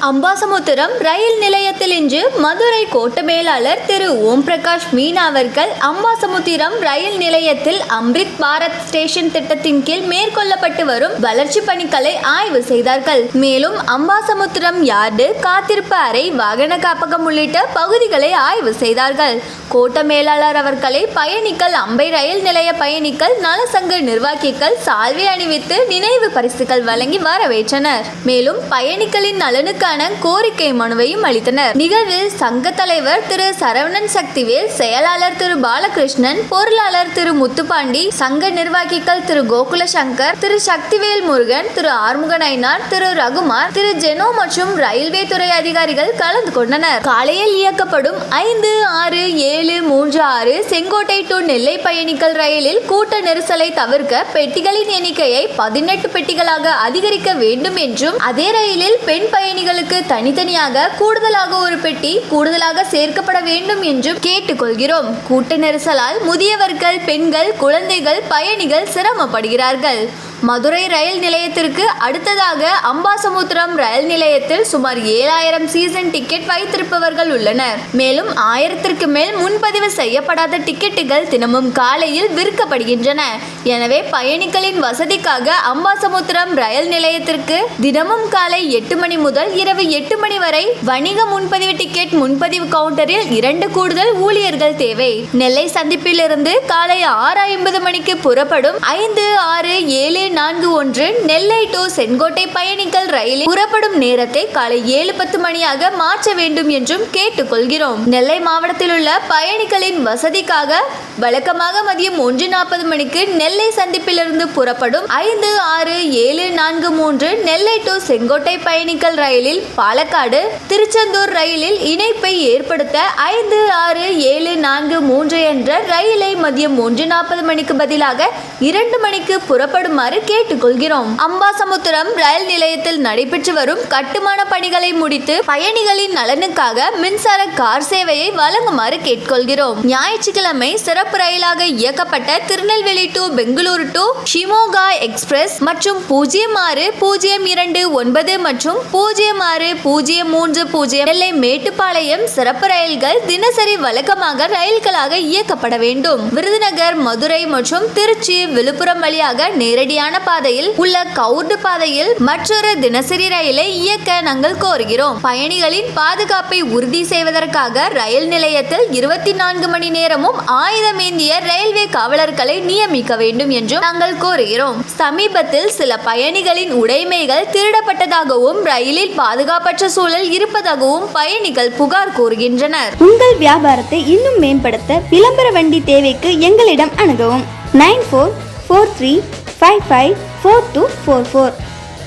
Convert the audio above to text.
அம்பாசமுத்திரம் ரயில் நிலையத்தில் இன்று மதுரை கோட்ட மேலாளர் திரு ஓம் பிரகாஷ் மீனா அவர்கள் அம்பாசமுத்திரம் ரயில் நிலையத்தில் அம்ரித் பாரத் ஸ்டேஷன் திட்டத்தின் கீழ் மேற்கொள்ளப்பட்டு வரும் வளர்ச்சி பணிகளை ஆய்வு செய்தார்கள். மேலும் அம்பாசமுத்திரம் யார்டு, காத்திருப்பு அறை, வாகன காப்பகம் உள்ளிட்ட பகுதிகளை ஆய்வு செய்தார்கள். கோட்ட மேலாளர் அவர்களை பயணிகள், அம்பை ரயில் நிலைய பயணிகள் நலசங்க நிர்வாகிகள் சால்வை அணிவித்து நினைவு பரிசுகள் வழங்கி வரவேற்றனர். மேலும் பயணிகளின் நலனுக்கான கோரிக்கை மனுவையும் அளித்தனர். நிகழ்வில் சங்க தலைவர் திரு சரவணன் சக்திவேல், செயலாளர் திரு பாலகிருஷ்ணன், பொருளாளர் திரு முத்துப்பாண்டி, சங்க நிர்வாகிகள் திரு கோகுல சங்கர், திரு சக்திவேல் முருகன், திரு ஆறுமுகநயினார், திரு ரகுமார், திரு ஜெனோ மற்றும் ரயில்வே துறை அதிகாரிகள் கலந்து கொண்டனர். காலையில் இயக்கப்படும் 5, 6, 7, 3, 6 செங்கோட்டை டு நெல்லை பயணிகள் ரயிலில் கூட்ட நெரிசலை தவிர்க்க பெட்டிகளின் எண்ணிக்கையை 18 பெட்டிகளாக அதிகரிக்க வேண்டும் என்றும், அதே ரயிலில் பெண் பயணிகளுக்கு தனித்தனியாக கூடுதலாக ஒரு பெட்டி கூடுதலாக சேர்க்கப்பட வேண்டும் என்றும் கேட்டுக்கொள்கிறோம். கூட்ட நெரிசலால் முதியவர்கள், பெண்கள், குழந்தைகள், பயணிகள் சிரமப்படுகிறார்கள். மதுரை ரயில் நிலையத்திற்கு அடுத்ததாக அம்பாசமுத்திரம் ரயில் நிலையத்தில் சுமார் 7000 சீசன் டிக்கெட் வைத்திருப்பவர்கள் உள்ளனர். மேலும் 1000ற்கு மேல் முன்பதிவு செய்யப்படாத டிக்கெட்டுகள் தினமும் காலையில் விற்கப்படுகின்றன. எனவே பயணிகளின் வசதிக்காக அம்பாசமுத்திரம் ரயில் நிலையத்திற்கு தினமும் காலை 8 மணி முதல் இரவு 8 மணி வரை வணிக முன்பதிவு டிக்கெட் முன்பதிவு கவுண்டரில் 2 கூடுதல் ஊழியர்கள் தேவை. நெல்லை சந்திப்பிலிருந்து காலை 6:50 மணிக்கு புறப்படும் 5, 6, 7, 4, 1 நெல்லை டு செங்கோட்டை பயணிகள் ரயிலில் புறப்படும் நேரத்தை காலை 7:10 மணியாக மாற்ற வேண்டும் என்றும் கேட்டுக்கொள்கிறோம். நெல்லை மாவட்டத்தில் உள்ள பயணிகளின் வசதிக்காக வழக்கமாக மதியம் 1:40 மணிக்கு நெல்லை சந்திப்பிலிருந்து புறப்படும் 5, 6, 7, 4, 3 நெல்லை டு செங்கோட்டை பயணிகள் ரயிலில் பாலக்காடு, திருச்செந்தூர் ரயிலில் இணைப்பை ஏற்படுத்த 5, 6, 7, 4, 3 என்ற ரயிலை மதியம் 1:40 மணிக்கு பதிலாக 2 மணிக்கு புறப்படுமாறு கேட்டுக்கொள்கிறோம். அம்பாசமுத்திரம் ரயில் நிலையத்தில் நடைபெற்று வரும் கட்டுமான பணிகளை முடித்து பயணிகளின் நலனுக்காக மின்சார கார் சேவையை வழங்குமாறு கேட்டுக்கொள்கிறோம். ஞாயிற்றுக்கிழமை சிறப்பு ரயிலாக இயக்கப்பட்ட Tirunelveli to Bengaluru to Shimoga express மற்றும் 06-029 மற்றும் 06-030 நெல்லை மேட்டுப்பாளையம் சிறப்பு ரயில்கள் தினசரி வழக்கமாக ரயில்களாக இயக்கப்பட வேண்டும். விருதுநகர், மதுரை மற்றும் திருச்சி, விழுப்புரம் வழியாக நேரடியான பாதையில் உள்ள கவுர்டு பாதையில் மற்றொரு தினசரி ரயிலை இயக்க நாங்கள் கோருகிறோம். பயணிகளின் பாதுகாப்பை உறுதி செய்வதற்காக ரயில் நிலையத்தில் 24 மணி நேரமும் ஆயுதமேந்திய ரயில்வே காவலர்களை நியமிக்க வேண்டும் என்றும் நாங்கள் கோருகிறோம். சமீபத்தில் சில பயணிகளின் உடைமைகள் திருடப்பட்டதாகவும் ரயிலில் பாதுகாப்பற்ற சூழல் இருப்பதாகவும் பயணிகள் புகார் கூறுகின்றனர். உங்கள் வியாபாரத்தை இன்னும் மேம்படுத்த விளம்பர வண்டி தேவைக்கு எங்களிடம் அணுகவும். 9443554244